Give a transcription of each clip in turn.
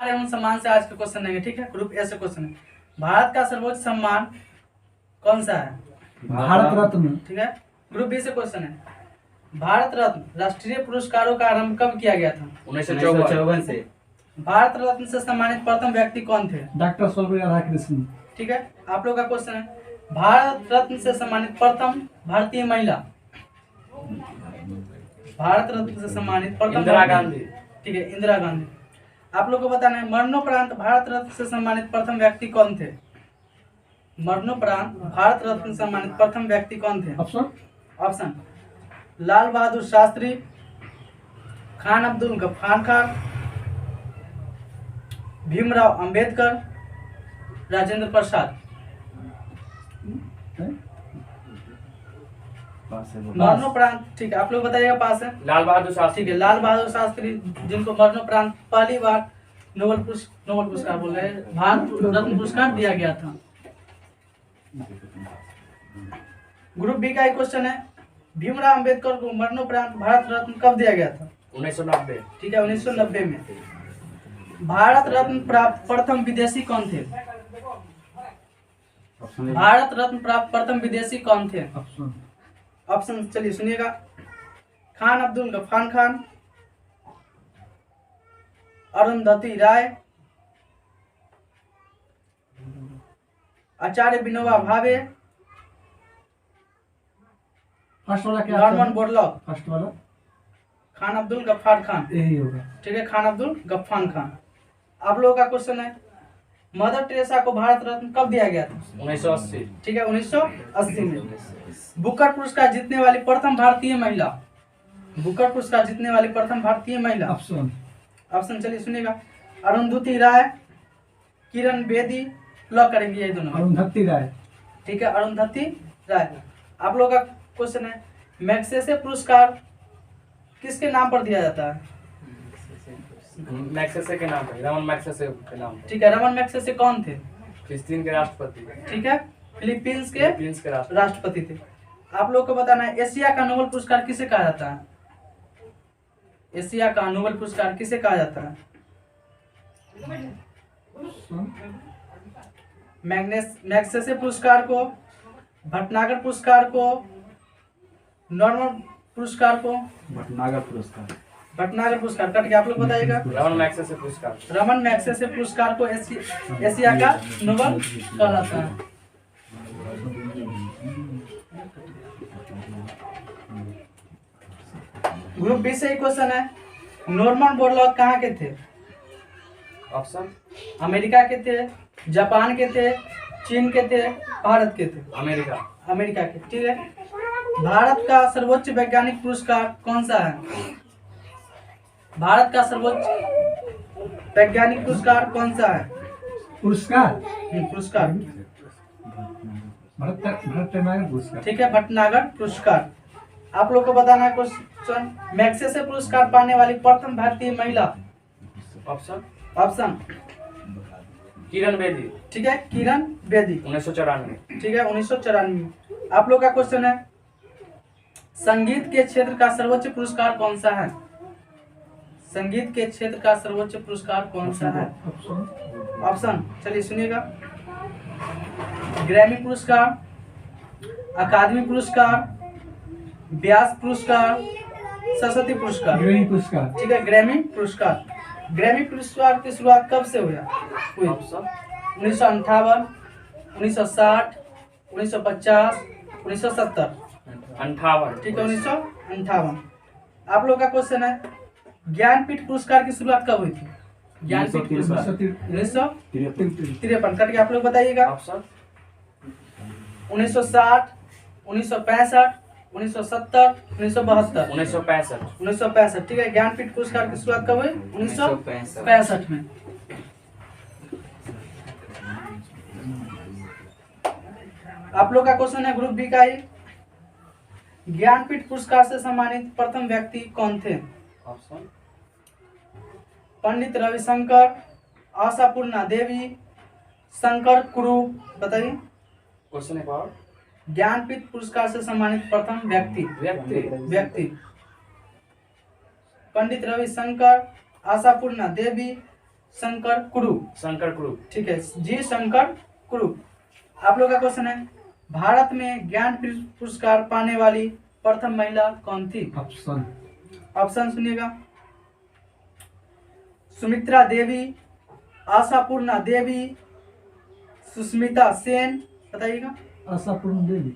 एवं सम्मान से आज का क्वेश्चन है, ठीक है। ग्रुप ए से क्वेश्चन है, भारत का सर्वोच्च सम्मान कौन सा है? भारत रत्न। ठीक है। ग्रुप बी से क्वेश्चन है, भारत रत्न राष्ट्रीय पुरस्कारों का आरंभ कब किया गया था? 1954 से। भारत रत्न से सम्मानित प्रथम व्यक्ति कौन थे? डॉक्टर सर्वपल्ली राधाकृष्णन। ठीक है। आप लोग का क्वेश्चन है, भारत रत्न से सम्मानित प्रथम भारतीय महिला। भारत रत्न से सम्मानित प्रथम इंदिरा गांधी। ठीक है, इंदिरा गांधी। आप लोग को बताना है, मरणोपरांत भारत रत्न से सम्मानित प्रथम व्यक्ति कौन थे? मरणोपरांत भारत रत्न से सम्मानित प्रथम व्यक्ति कौन थे? ऑप्शन लाल बहादुर शास्त्री, खान अब्दुल गफ्फार खान, भीमराव अंबेडकर, राजेंद्र प्रसाद। मरणोपरांत, ठीक है, आप लोग बताइएगा पास है। लाल बहादुर शास्त्री। ठीक है, लाल बहादुर शास्त्री, जिनको मरणोपरांत पहली बार नोबेल पुरस्कार बोल रहे हैं, भारत रत्न पुरस्कार दिया गया था। ग्रुप बी का एक क्वेश्चन है, भीमराव अंबेडकर को मरणोपरांत भारत रत्न कब दिया गया था? 1990। ठीक है, 1990 में। भारत रत्न प्राप्त प्रथम विदेशी कौन थे? भारत रत्न प्राप्त प्रथम विदेशी कौन थे? ऑप्शन चलिए सुनिएगा, खान अब्दुल गफ्फार खान, अरुंधति राय, आचार्य विनोबा भावे, फर्स्ट वाला क्या? Norman Borlaug. फर्स्ट वाला खान अब्दुल गफ्फार खान, यही होगा। ठीक है, खान अब्दुल गफ्फार खान। आप लोगों का क्वेश्चन है, मदर टेरेसा को भारत रत्न कब दिया गया था? 1980। ठीक है, 1980 में। बुकर पुरस्कार जीतने वाली प्रथम भारतीय महिला। बुकर पुरस्कार जीतने वाली प्रथम भारतीय महिला। ऑप्शन चलिए सुनिएगा, अरुंधति राय, किरण बेदी, लॉक करेंगे ये दोनों। अरुंधति राय। ठीक है, अरुंधति राय। आप लोगों का क्वेश्चन है, मैग्सेसे पुरस्कार किसके नाम पर दिया जाता है? मैग्सेसे के नाम पे, रमन मैग्सेसे के नाम पे। ठीक है, रमन मैग्सेसे कौन थे? फिलिस्तीन के राष्ट्रपति। ठीक है, फिलीपींस के राष्ट्रपति। राष्ट्रपति थे। आप लोग को बताना है, एशिया का नोबेल पुरस्कार किसे कहा जाता है? एशिया का नोबेल पुरस्कार किसे कहा जाता है? मैग्सेसे पुरस्कार को, भटनागर पुरस्कार को, नॉर्मन पुरस्कार को, भटनागर पुरस्कार। भटनागर पुरस्कार कट के आप लोग बताइएगा। रमन मैग्सेसे पुरस्कार। रमन मैग्सेसे पुरस्कार को एशिया का नोबेल कहा जाता है। ग्रुप बी से क्वेश्चन है, नॉर्मन बोरलॉग कहाँ के थे? ऑप्शन अमेरिका के थे, जापान के थे, चीन के थे, भारत के थे? अमेरिका। अमेरिका के। ठीक है। भारत का सर्वोच्च वैज्ञानिक पुरस्कार कौन सा है? भारत का सर्वोच्च वैज्ञानिक पुरस्कार कौन सा है? पुरस्कार भटनागर पुरस्कार। ठीक है, भटनागर पुरस्कार। आप लोग को बताना है क्वेश्चन, मैग्सेसे पुरस्कार पाने वाली प्रथम भारतीय महिला। ऑप्शन किरण बेदी। ठीक है, किरण बेदी, 1994। ठीक है, 1994। आप लोग का क्वेश्चन है, संगीत के क्षेत्र का सर्वोच्च पुरस्कार कौन सा है? संगीत के क्षेत्र का सर्वोच्च पुरस्कार कौन सा है? ऑप्शन चलिए सुनिएगा, ग्रैमी पुरस्कार, अकादमी पुरस्कार, व्यास पुरस्कार, सरस्वती पुरस्कार। ग्रैमी पुरस्कार। ठीक है, ग्रैमी पुरस्कार। ग्रैमी पुरस्कार की शुरुआत कब से हुई? 1958, 1960, 1950, 1970। 58। ठीक है, 1958। आप लोग का क्वेश्चन है, ज्ञानपीठ पुरस्कार की शुरुआत कब हुई थी? ज्ञानपीठ पुरस्कार 1953। करके आप लोग बताइएगा। ऑप्शन 1960, 1965, 1970, 1972। 1965। ठीक है, ज्ञानपीठ पुरस्कार की शुरुआत कब हुई? 1965 में। आप लोग का क्वेश्चन है, ग्रुप बी का ही, ज्ञानपीठ पुरस्कार से सम्मानित प्रथम व्यक्ति कौन थे? ऑप्शन पंडित रविशंकर, आशापूर्णा देवी, शंकर कुरूप। बताइए क्वेश्चन एक और, ज्ञानपीठ पुरस्कार से सम्मानित प्रथम व्यक्ति पंडित रविशंकर, आशापूर्णा देवी, शंकर कुरु। शंकर कुरु। ठीक है, जी शंकर कुरु। आप लोग का क्वेश्चन है, भारत में ज्ञानपीठ पुरस्कार पाने वाली प्रथम महिला कौन थी? ऑप्शन सुनिएगा, सुमित्रा देवी, आशापूर्णा देवी, सुष्मिता सेन, बताइएगा। आशापूर्ण देवी।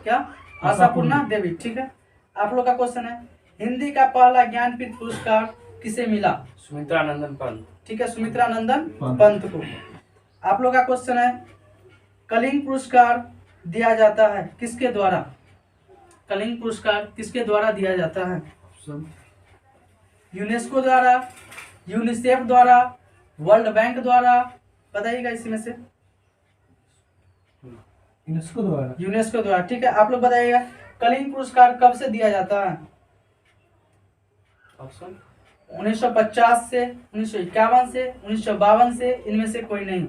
क्या? आशापूर्णा देवी। ठीक है। आप लोग का क्वेश्चन है, हिंदी का पहला ज्ञानपीठ पुरस्कार किसे मिला? सुमित्रा नंदन पंत। ठीक है, सुमित्रा नंदन पंत को। आप लोग का क्वेश्चन है, कलिंग पुरस्कार दिया जाता है किसके द्वारा? कलिंग पुरस्कार किसके द्वारा दिया जाता है? यूनेस्को द्वारा, यूनिसेफ द्वारा, वर्ल्ड बैंक द्वारा, बताइएगा इसी में से। यूनेस्को द्वारा। यूनेस्को द्वारा। ठीक है, आप लोग बताइएगा, कलिंग पुरस्कार कब से दिया जाता है? ऑप्शन 1950 से, 1951 से, 1952 से, इनमें से कोई नहीं।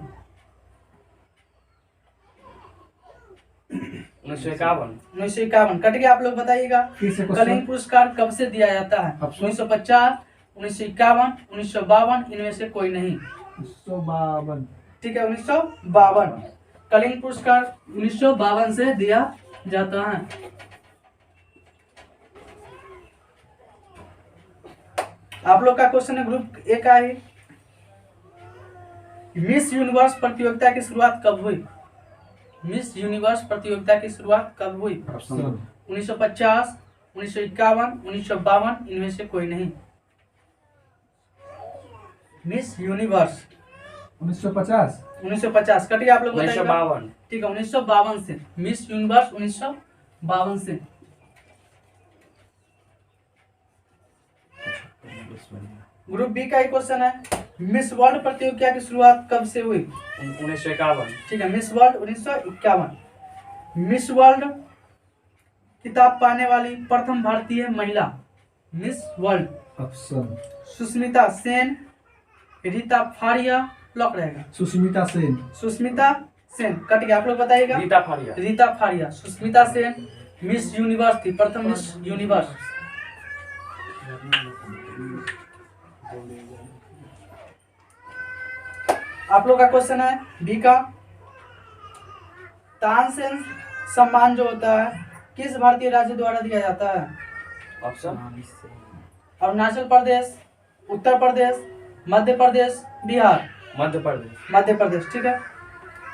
1951। 1951 कट गया। आप लोग बताइएगा, कलिंग पुरस्कार कब से दिया जाता है? 1950, 1951, 1952, इनमें से कोई नहीं। 1952। ठीक है, 1952 कलिंग पुरस्कार 1952 से दिया जाता है। आप लोग का क्वेश्चन है ग्रुप ए का है, मिस यूनिवर्स प्रतियोगिता की शुरुआत कब हुई? मिस यूनिवर्स प्रतियोगिता की शुरुआत कब हुई? 1950, 1951, 1952, इनमें से कोई नहीं। Miss universe 1950। 1950 कटिए। आप लोग बताइएगा। 1952। ठीक है, 1952 से। मिस यूनिवर्स 1952 से। ग्रुप बी का एक क्वेश्चन है, मिस वर्ल्ड प्रतियोगिता की शुरुआत कब से हुई? 1951। ठीक है, मिस वर्ल्ड 1951। मिस वर्ल्ड खिताब पाने वाली प्रथम भारतीय महिला? Miss world option Sushmita Sen, Reita Faria, lock रहेगा। सुष्मिता सेन। सुष्मिता सेन कट गया। आप लोग बताइएगा। रीता फारिया। रीता फारिया। सुष्मिता सेन मिस यूनिवर्स थी, प्रथम मिस यूनिवर्स। आप लोग का क्वेश्चन है बी का, तानसेन सम्मान जो होता है किस भारतीय राज्य द्वारा दिया जाता है? ऑप्शन अरुणाचल प्रदेश, उत्तर प्रदेश, मध्य प्रदेश, बिहार। मध्य प्रदेश। मध्य प्रदेश। ठीक है।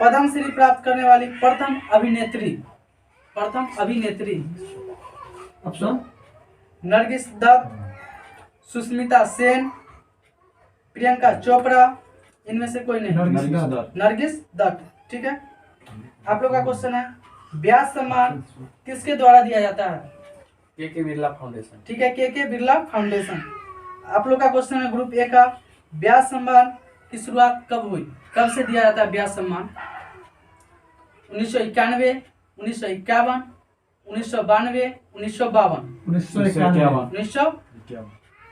पद्मश्री प्राप्त करने वाली प्रथम अभिनेत्री? प्रथम अभिनेत्री ऑप्शन नरगिस दत्त, सुष्मिता सेन, प्रियंका चोपड़ा, इनमें से कोई नहीं। नरगिस दत्त। ठीक है। आप लोग का क्वेश्चन है, व्यास सम्मान किसके द्वारा दिया जाता है? के बिरला फाउंडेशन। ठीक है, के बिरला फाउंडेशन। आप लोग का क्वेश्चन है ग्रुप ए का, व्यास सम्मान की शुरुआत कब हुई? कब से दिया जाता है व्यास सम्मान? 1991, 1951, 1992, 1952। 1991।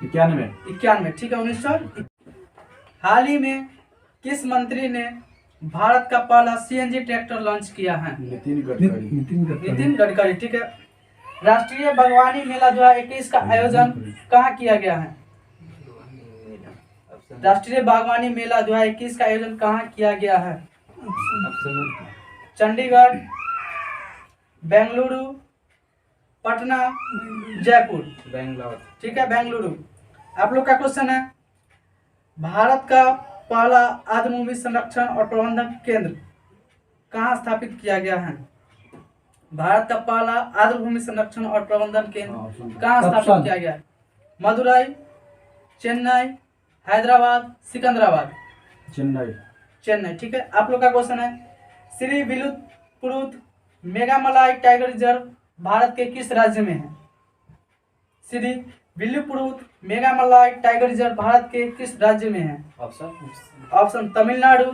ठीक है, 1900। हाल ही में किस मंत्री ने भारत का पहला सीएनजी ट्रैक्टर लॉन्च किया है? नितिन गडकरी। ठीक है। राष्ट्रीय बागवानी मेला 2021 का आयोजन कहाँ किया गया है? राष्ट्रीय बागवानी मेला 2021 का आयोजन कहाँ किया गया है? चंडीगढ़, बेंगलुरु, पटना, जयपुर। बेंगलोर। ठीक है, बेंगलुरु। आप लोग का क्वेश्चन है, भारत का पहला आदिभूमि संरक्षण और प्रबंधन केंद्र कहाँ स्थापित किया गया है? भारत का पहला आदिभूमि संरक्षण और प्रबंधन केंद्र कहाँ स्थापित किया गया है? मदुरई, चेन्नई, हैदराबाद, सिकंदराबाद। चेन्नई। ठीक है। आप लोग का क्वेश्चन है, श्री विलुपुरुत मेघामलाई टाइगर रिजर्व भारत के किस राज्य में है? श्री विलुपुरुत मेघामलाई टाइगर रिजर्व भारत के किस राज्य में है? ऑप्शन तमिलनाडु,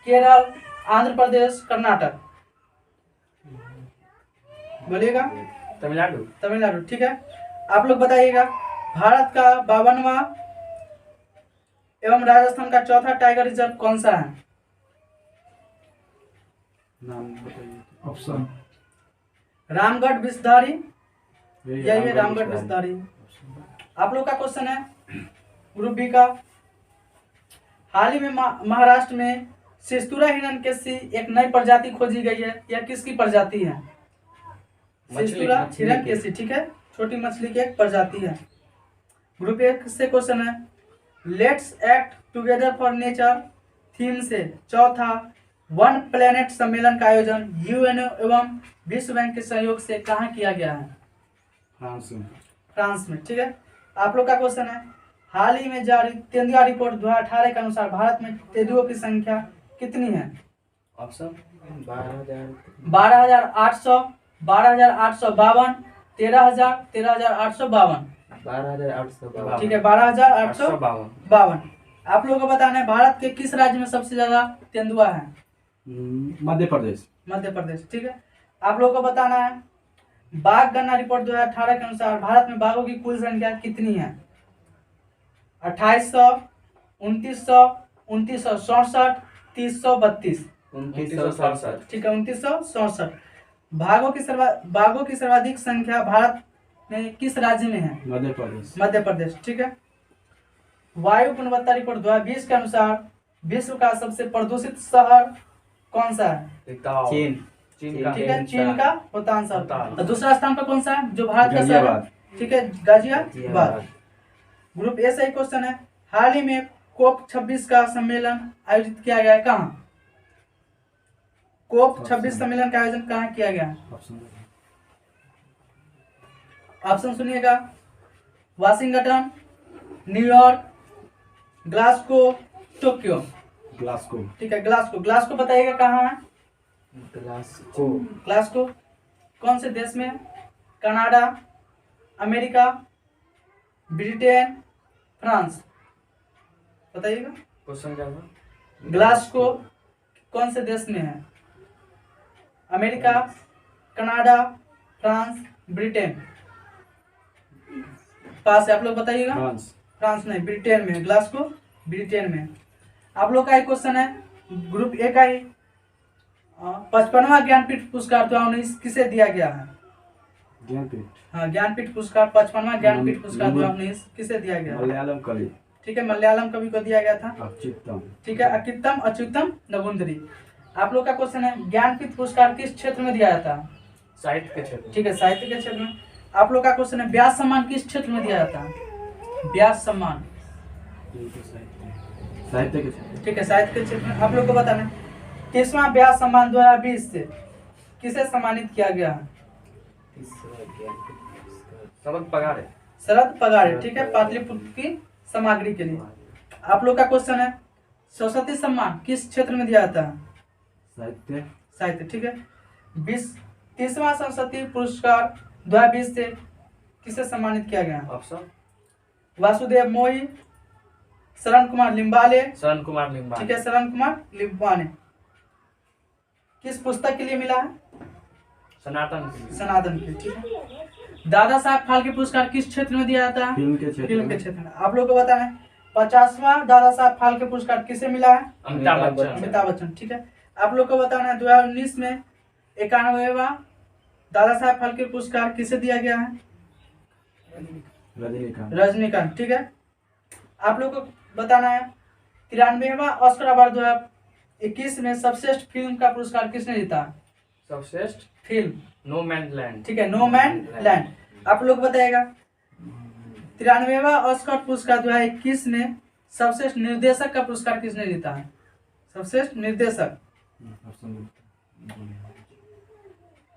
केरल, आंध्र प्रदेश, कर्नाटक। बोलिएगा। तमिलनाडु। ठीक है। आप लोग बताइएगा, भारत का 52वां एवं राजस्थान का चौथा टाइगर रिजर्व कौन सा है? ऑप्शन रामगढ़ विषधारी, यही है रामगढ़ विषधारी। आप लोग का क्वेश्चन है ग्रुप बी का, हाल ही में महाराष्ट्र में सिस्तुरा हिरण्यकेशी एक नई प्रजाति खोजी गई है। यह किसकी प्रजाति है? सिस्तुरा हिरण्यकेशी, ठीक है, छोटी मछली की एक प्रजाति है। ग्रुप ए से क्वेश्चन है, let's act together for nature theme से चौथा वन प्लेनेट सम्मेलन का आयोजन यूएनओ एवं विश्व बैंक के सहयोग से कहाँ किया गया है? फ्रांस में, ठीक है। आप लोग का क्वेश्चन है, हाल ही में जारी तेंदुआ रिपोर्ट 2018 के अनुसार भारत में तेंदुओं की संख्या कितनी है? ऑप्शन 12,000 12,800, 12,852, 13,000, 13,852, 12,852 ठीक है, 12,852। आप लोगों को बताना है भारत के किस राज्य में सबसे ज्यादा तेंदुआ है? मध्य प्रदेश। मध्य प्रदेश, ठीक है। आप लोगों को बताना है बाघ गणना रिपोर्ट 2018 के अनुसार भारत में बाघों की कुल संख्या कितनी है? 2800, 2900, 2967, 3032, 2967, ठीक है, 2967। बाघों की सर्वाधिक संख्या भारत में किस राज्य में है? मध्य प्रदेश। मध्य प्रदेश, ठीक है। वायु गुणवत्ता रिपोर्ट 2020 के अनुसार विश्व का सबसे प्रदूषित शहर कौन सा है? चीन। ठीक है, चीन का होतान शहर। होतान। और दूसरा स्थान पर कौन सा है जो भारत का शहर है? गाजियाबाद। ठीक है, गाजियाबाद। ग्रुप ए से क्वेश्चन है, हाल ही में कोप 26 का सम्मेलन आयोजित किया गया है कहाँ? कोप 26 सम्मेलन का आयोजन कहाँ किया गया? ऑप्शन सुनिएगा, Washington, New York, Glasgow, Tokyo. Glasgow. ठीक है, ग्लासगो बताइएगा कहाँ है? ग्लासगो कौन से देश में? कनाडा, अमेरिका, ब्रिटेन, फ्रांस, बताइएगा। क्वेश्चन क्या था? ग्लासगो कौन से देश में है? America, Canada, France, Britain. पास है, आप लोग बताइएगा। फ्रांस नहीं, ब्रिटेन में, ग्लासगो ब्रिटेन में। आप लोग का एक क्वेश्चन है, ग्रुप ए का ही 55वां ज्ञानपीठ पुरस्कार 2019 किसे दिया गया है? ज्ञानपीठ। हाँ, ज्ञानपीठ पुरस्कार 55वां ज्ञानपीठ पुरस्कार 2019 किसे दिया गया? मलयालम कवि। ठीक है, मलयालम कवि को दिया गया था। अच्युतम। ठीक है, अकित्तम अच्युतम नगुंदरी। आप लोग का क्वेश्चन है, ज्ञानपीठ पुरस्कार किस क्षेत्र में दिया जाता है? साहित्य के क्षेत्र। ठीक है, साहित्य के क्षेत्र में। आप लोग का क्वेश्चन है, व्यास सम्मान किस क्षेत्र में दिया जाता है? व्यास सम्मान, साहित्य के क्षेत्र। ठीक है, साहित्य के क्षेत्र में। आप लोग को बताना है, 30वां व्यास सम्मान 2020 से किसे सम्मानित किया गया है? शरद पगारे। शरद पगारे, ठीक है, पाटलिपुत्र की सामग्री के लिए। आप लोग का क्वेश्चन है, सरस्वती सम्मान किस क्षेत्र में दिया जाता है? साहित्य, ठीक है। 30वां सरस्वती पुरस्कार 2020 से किसे सम्मानित किया गया? ऑप्शन वासुदेव मोई, शरण कुमार लिम्बाले, शरण कुमार लिम्बा। ठीक है, शरण कुमार लिम्बाले। किस पुस्तक के लिए मिला है? सनातन के, ठीक है। दादा साहब फाल्के पुरस्कार किस क्षेत्र में दिया जाता है? फिल्म के क्षेत्र में। आप लोग को बताना है, 50वां दादा साहब फाल्के पुरस्कार किसे मिला है? अमिताभ बच्चन, ठीक है। आप लोग को बताना है, 2019 में 91वां दादा साहब फाल्के पुरस्कार किसे दिया गया है? रजनीकांत, ठीक है। आप लोग को बताना है, 93वां ऑस्कर अवार्ड 2021 में सर्वश्रेष्ठ फिल्म का पुरस्कार किसने जीता? सर्वश्रेष्ठ फिल्म नो मैन लैंड, ठीक है, नो मैन लैंड। आप लोग बताइएगा, 93वां ऑस्कर पुरस्कार 2021 में सर्वश्रेष्ठ निर्देशक का पुरस्कार किसने जीता है? सर्वश्रेष्ठ निर्देशक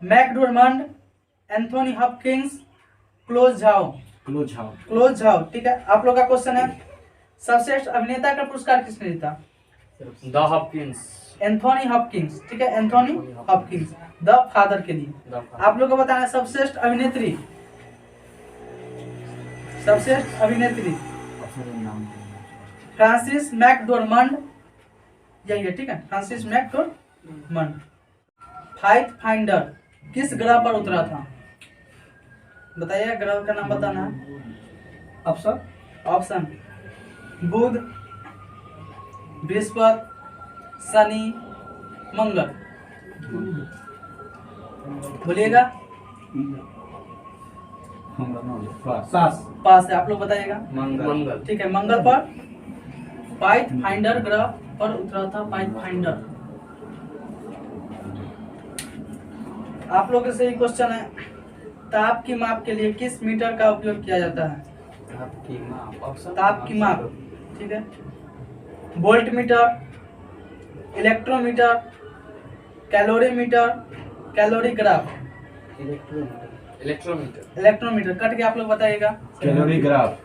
मैकडोरमंड, एंथोनी हॉपकिंस, क्लोज झाओ, ठीक है। आप लोग का क्वेश्चन है, सर्वश्रेष्ठ अभिनेता का पुरस्कार किसने जीता? द हॉपकिंस, एंथोनी हॉपकिंस, ठीक है, एंथोनी हॉपकिंस, द फादर के लिए। आप लोग को बताना है, सर्वश्रेष्ठ अभिनेत्री फ्रांसिस मैकडोरमंड, यही है, ठीक है, फ्रांसिस मैकडोरमंड। फाइट फाइंडर किस ग्रह पर उतरा था? बताइए, ग्रह का नाम बताना है। ऑप्शन बुध, बृहस्पति, शनि, मंगल। बोलिएगा। पास है, आप लोग बताइएगा। मंगल, ठीक है, मंगल पर पाइथ फाइंडर ग्रह पर उतरा था। Path finder. आप लोगों से एक क्वेश्चन है, ताप की माप के लिए किस मीटर का उपयोग किया जाता है? आपकी माप ऑप्शन ताप की माप, ठीक है। Volt meter, electrometer, calorimeter, calorigraph. Electrometer. Electrometer cut के आप लोग बताइएगा। Calorie graph.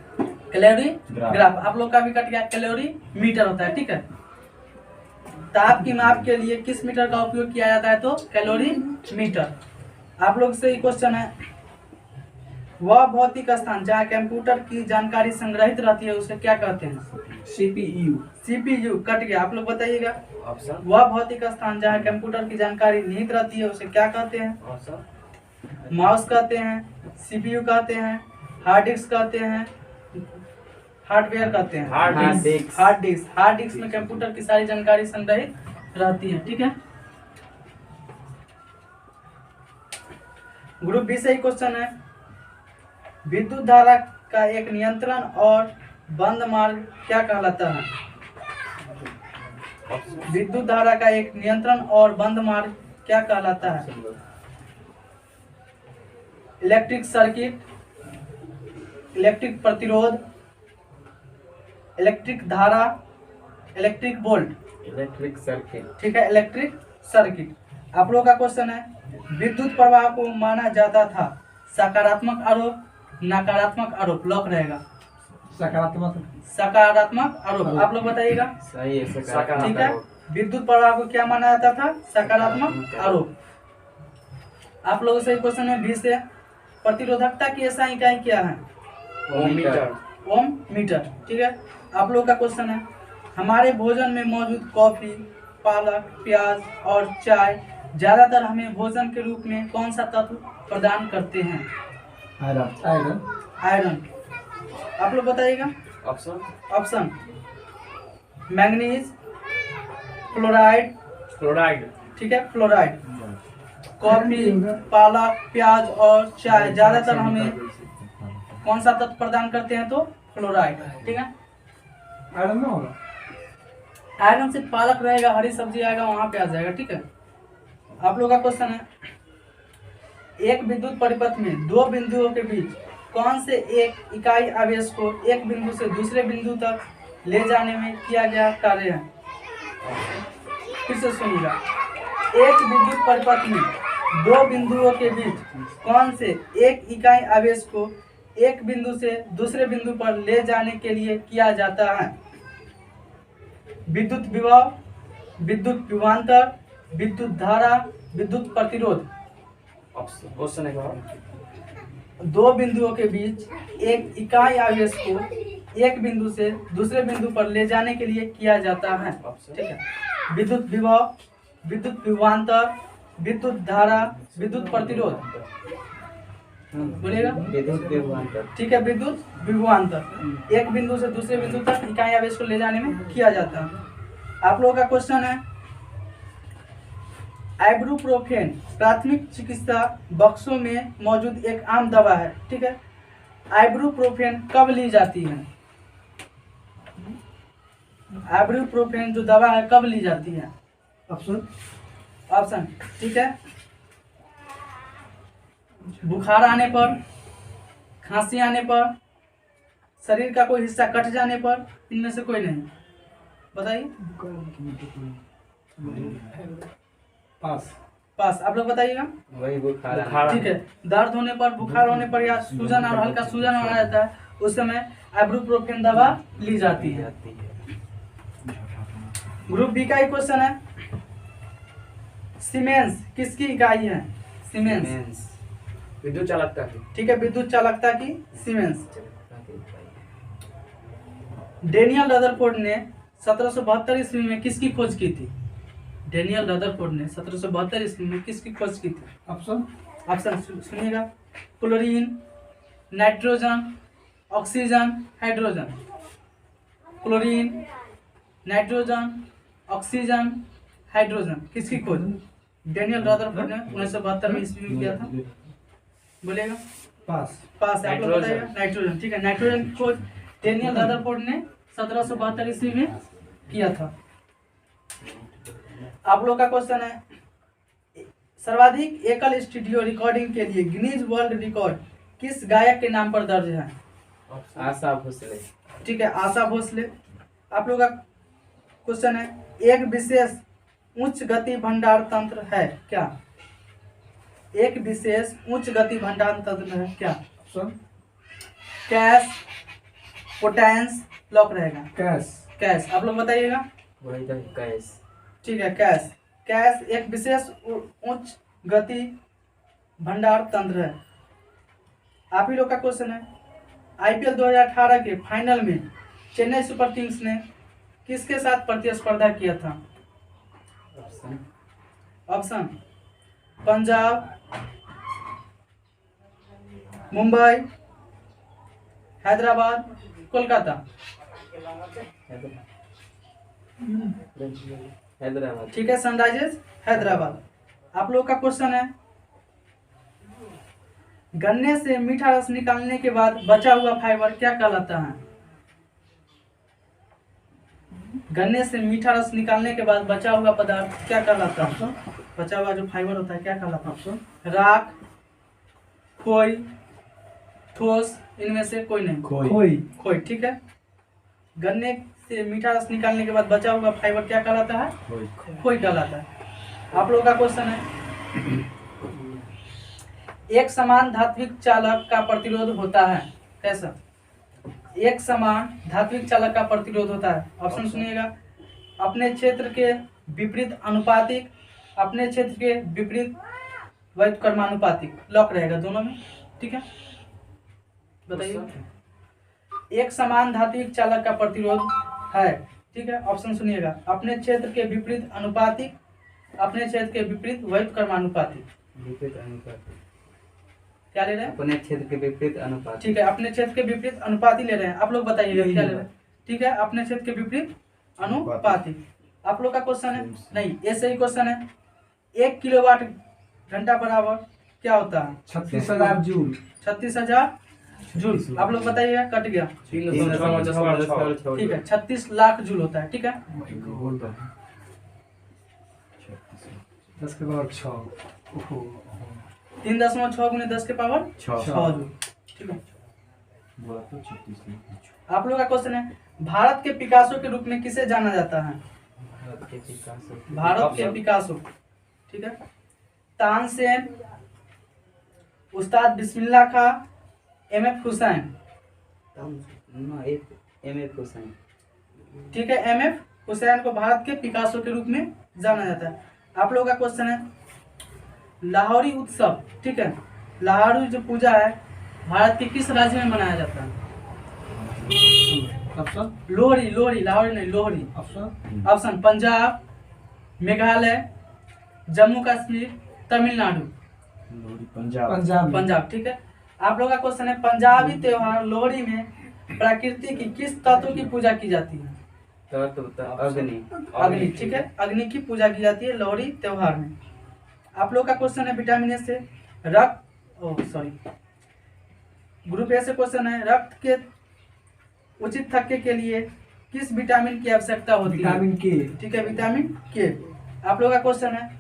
Calorie graph. Graph आप लोग का भी कट गया। कैलोरी मीटर होता है, ठीक है। ताप की माप के लिए किस मीटर का उपयोग किया जाता है? तो कैलोरी मीटर। आप लोग से क्वेश्चन है, वह भौतिक स्थान जहाँ कंप्यूटर की जानकारी संग्रहित रहती है उसे क्या कहते हैं? CPU। सीपीयू कट गया। आप लोग बताइएगा। ऑप्शन वह भौतिक स्थान जहाँ कंप्यूटर की जानकारी निहित रहती है उसे क्या कहते हैं? ऑप्शन माउस कहते हैं, सीपीयू कहते हैं, हार्ड डिस्क कहते हैं, हार्डवेयर कहते हैं। Hard disk. Hard disk. Hard disk में कंप्यूटर की सारी जानकारी संग्रहित रहती है, ठीक है। ग्रुप बी से ही क्वेश्चन है, विद्युत धारा का एक नियंत्रण और बंद मार्ग क्या कहलाता है? विद्युत धारा का एक नियंत्रण और बंद मार्ग क्या कहलाता है? इलेक्ट्रिक सर्किट, इलेक्ट्रिक प्रतिरोध, इलेक्ट्रिक धारा, इलेक्ट्रिक वोल्ट। Electric circuit. ठीक है, इलेक्ट्रिक सर्किट। आप लोगों का क्वेश्चन है, विद्युत प्रवाह को माना जाता था सकारात्मक आरोप, नकारात्मक आरोप। लॉक रहेगा। सकारात्मक। सकारात्मक आरोप। आप लोग बताइएगा। सही है, ठीक है, विद्युत प्रवाह को क्या माना जाता था? सकारात्मक आरोप। आप लोगों से क्वेश्चन है बी से, प्रतिरोधकता की ऐसा इकाई क्या है? ओम मीटर। ओम मीटर। ठीक है। आप लोगों का क्वेश्चन है, हमारे भोजन में मौजूद कॉफी, पालक, प्याज और चाय ज्यादातर हमें भोजन के रूप में कौन सा तत्व प्रदान करते हैं? आयरन। आयरन। आयरन। आप लोग बताइएगा। Option option manganese, fluoride. Fluoride. ठीक है, फ्लोराइड। कॉफी, पालक, प्याज और चाय ज्यादातर हमें कौन सा तत्व प्रदान करते हैं? तो फ्लोराइड। ठीक है। आयरन में होगा। आयरन से पालक रहेगा, हरी सब्जी आएगा, वहां पे आ जाएगा। ठीक है। आप लोग का क्वेश्चन है, एक विद्युत परिपथ में दो बिंदुओं के बीच कौन से एक इकाई आवेश को एक बिंदु से दूसरे बिंदु तक ले जाने में किया गया कार्य है? फिर से सुनिएगा। एक विद्युत परिपथ में दो बिंदुओं के बीच कौन से एक इकाई आवेश को एक बिंदु से दूसरे बिंदु पर ले जाने के लिए किया जाता है? विद्युत विभव, विद्युत विभवांतर, विद्युत धारा, विद्युत प्रतिरोध। ऑप्शन क्वेश्चन है क्या? दो बिंदुओं के बीच एक इकाई आवेश को एक बिंदु से दूसरे बिंदु पर ले जाने के लिए किया जाता है। ठीक है। विद्युत विभव, विद्युत विभवांतर, विद्युत धारा, विद्युत प्रतिरोध। बोलिएगा। विद्युत विभवांतर। ठीक है, विद्युत विभवांतर एक बिंदु से दूसरे बिंदु तक इकाई आवेश को ले जाने में किया जाता है। आप लोगों का क्वेश्चन है, आइबुप्रोफेन प्राथमिक चिकित्सा बक्सों में मौजूद एक आम दवा है। ठीक है। आइबुप्रोफेन कब ली जाती है? आइबुप्रोफेन जो दवा है कब ली जाती है? ऑप्शन। ऑप्शन। ठीक है, बुखार आने पर, खांसी आने पर, शरीर का कोई हिस्सा कट जाने पर, इनमें से कोई नहीं। बताइए। पास। पास। आप लोग बताइएगा। वही बुखार। ठीक है, दर्द होने पर, बुखार होने पर या सूजन और हल्का सूजन हो जाता है उस समय आइबुप्रोफेन दवा ली जाती है। ग्रुप बी का ही क्वेश्चन है, सीमेंस किसकी इकाई है? सीमेंस विद्युत चालकता की। ठीक है, विद्युत चालकता की सीमेंस। डेनियल रदरफोर्ड ने 1772 ईस्वी में किसकी खोज की थी? डेनियल रदरफोर्ड ने 1772 ईस्वी में किसकी खोज की थी? ऑप्शन। ऑप्शन सुनिएगा। Chlorine, nitrogen, oxygen, hydrogen. Chlorine, nitrogen, oxygen, hydrogen किसकी खोज डेनियल रदरफोर्ड ने 1972 में ईस्वी में किया था? बोलेगा। पास। पास है। आप लोग बताइएगा। नाइट्रोजन। ठीक है, नाइट्रोजन की खोज डेनियल रदरफोर्ड ने 1772 ईस्वी में किया था। आप लोग का क्वेश्चन है, सर्वाधिक एकल स्टूडियो रिकॉर्डिंग के लिए गिनीज वर्ल्ड रिकॉर्ड किस गायक के नाम पर दर्ज है? आशा भोसले। ठीक है, आशा भोसले। आप लोग का क्वेश्चन है, एक विशेष उच्च गति भंडार तंत्र है क्या? एक विशेष उच्च गति भंडार तंत्र है क्या? ऑप्शन कैश, पोटेंस, लॉक रहेगा। कैश। कैश आप लोग बताइएगा। वही तो कैश। ठीक है, कैश। कैश एक विशेष उच्च गति भंडार तंत्र है। आप ही लोग का क्वेश्चन है, आईपीएल 2018 के फाइनल में चेन्नई सुपर किंग्स ने किसके साथ प्रतिस्पर्धा किया था? Option option Punjab, Mumbai, Hyderabad, Kolkata. हैदराबाद। ठीक है, सनराइजर्स हैदराबाद। आप लोग का क्वेश्चन है, गन्ने से मीठा रस निकालने के बाद बचा हुआ फाइबर क्या कहलाता है? गन्ने से मीठा रस निकालने के बाद बचा हुआ पदार्थ क्या कहलाता है? बचा हुआ जो फाइबर होता है क्या कहलाता है? ऑप्शन राख, खोई, ठोस, इनमें से कोई नहीं। खोई। खोई। ठीक है, गन्ने से मीठा रस निकालने के बाद बचा हुआ फाइबर क्या कहलाता है? खोई कहलाता है। आप लोगों का क्वेश्चन है, एक समान धात्विक चालक का प्रतिरोध होता है कैसा? एक समान धात्विक चालक का प्रतिरोध होता है। ऑप्शन सुनिएगा, अपने क्षेत्र के विपरीत अनुपातिक, अपने क्षेत्र के विपरीत व्युत्क्रमानुपातिक, लॉक रहेगा दोनों में। ठीक है, बताइए। एक समान धात्विक चालक का प्रतिरोध है। ठीक है, ऑप्शन सुनिएगा, अपने क्षेत्र के विपरीत अनुपातिक, अपने क्षेत्र के विपरीत व्युत्क्रमानुपातिक। विपरीत अनुपात। क्या ले रहे हैं? अपने क्षेत्र के विपरीत अनुपात। ठीक है, अपने क्षेत्र के विपरीत अनुपाती ले रहे हैं। आप लोग बताइएगा क्या ले रहे हैं। ठीक है, अपने क्षेत्र के विपरीत अनुपाती। आप लोग का क्वेश्चन है, नहीं ये सही क्वेश्चन है, 1 किलोवाट घंटा बराबर क्या होता है? 36,000 जूल। 36,000 जूल। आप लोग बताइएगा, कट गया। 3.6 ठीक है, 36 लाख जूल होता है। ठीक है, 10 के पावर 6। 3.6 गुने 10 के पावर 6 जूल। ठीक है, आप लोग का क्वेश्चन है, भारत के पिकासो के रूप में किसे जाना जाता है? भारत के पिकासो। ठीक है, तानसेन, उस्ताद बिस्मिल्लाह खां, एमएफ हुसैन। एमएफ हुसैन। ठीक है, एमएफ हुसैन को भारत के पिकासो के रूप में जाना जाता है। आप लोगों का क्वेश्चन है, लाहौरी उत्सव, ठीक है, लाहौरी जो पूजा है भारत के किस राज्य में मनाया जाता है? ऑप्शन लोहरी। लोहरी, लाहौरी नहीं, लोहरी। Option option Punjab, Meghalaya, Jammu Kashmir, Tamil Nadu. पंजाब। पंजाब। ठीक है, आप लोगों का क्वेश्चन है, पंजाबी त्योहार लोहड़ी में प्रकृति की किस तत्व की पूजा की जाती है? अग्नि। अग्नि। ठीक है, अग्नि की पूजा की जाती है लोहड़ी त्योहार में। आप लोग का क्वेश्चन है, विटामिन ए से ग्रुप ए से क्वेश्चन है, रक्त के उचित थक्के के लिए किस विटामिन की आवश्यकता होती है? विटामिन के। ठीक है, विटामिन के। आप लोग का क्वेश्चन है,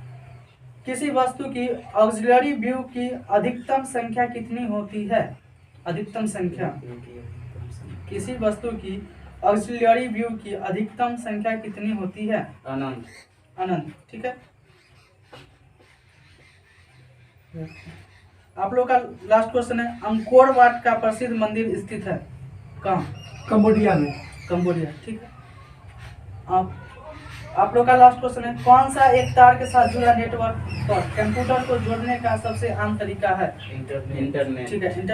किसी वस्तु की ऑक्सिलरी व्यू की अधिकतम संख्या कितनी होती है? अधिकतम संख्या, किसी वस्तु की ऑक्सिलरी व्यू की अधिकतम संख्या कितनी होती है? अनंत। अनंत। ठीक है, आप लोग का लास्ट क्वेश्चन है, अंकोर वाट का प्रसिद्ध मंदिर स्थित है कहाँ? कंबोडिया में। कंबोडिया। ठीक है, आप लोग का लास्ट क्वेश्चन है, कौन सा एक तार के साथ जुड़ा नेटवर्क पर कंप्यूटर को जोड़ने का सबसे आम तरीका है? इंटरनेट। ठीक है, इंटरनेट।